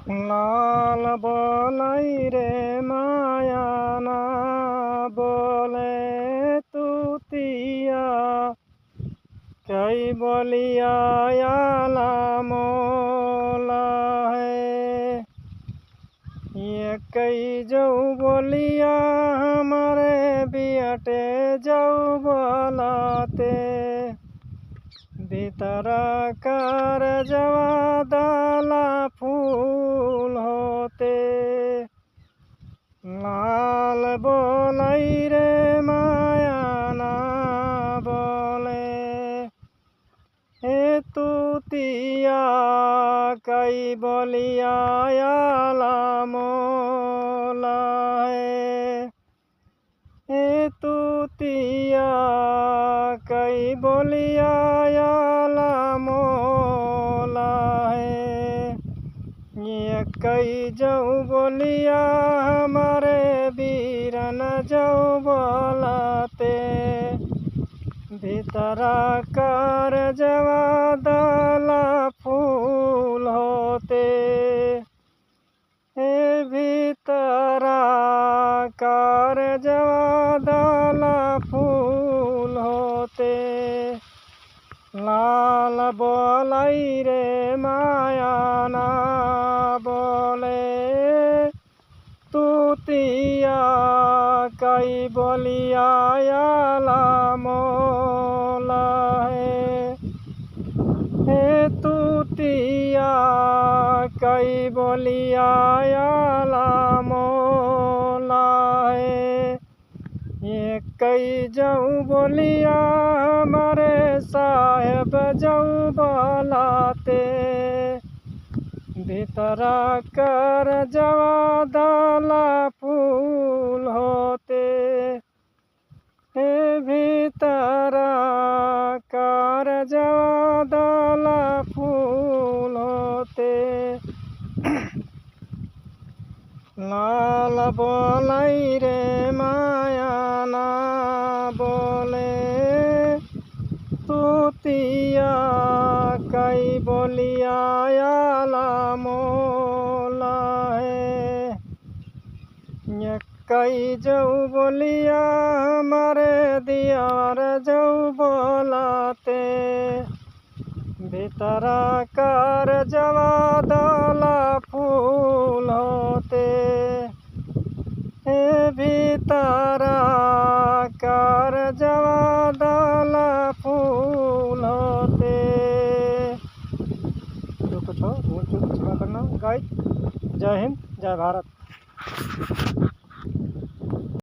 লাল বলাই রে মায়া না বলে তুতিয়া কই বলিয়া মোলা ये कई जाऊ बोलिया हमारे बियाटे जाऊ बोलाते भीतरा कर जवा दाला फूल होते लाल बोलाई रे माया ना बोले हे तुतिया कई बोलिया मोला हे तुतिया कई बोलिया मोला ये कई जाऊ बोलिया हमारे बीरन जाऊ बोलाते भीतरा कर जवा दाला फूल होते हे भीतरा कर जवा दाला फूल होते लाल बोलाई रे माया ना बोले तुतिया कई बोलिया मोला हे तुतिया कई बोलिया मोला ये कई जाऊ बोलिया हमारे साहेब जाऊ बोलाते भीतरा कर जवा दाला फूल होते हे भीतरा कर जवा दाला फूल होते लाल बोलाई रे माया ना बोले तुतिया कई बोलिया मोला ये कई जाऊ बोलिया हमारे दियार जाऊ बोलाते भीतरा कर जवा दाला फूल होते हे भीतरा कर जवा दाला फूल होते जो कुछ हो वो करना गाइड। जय हिंद जय भारत।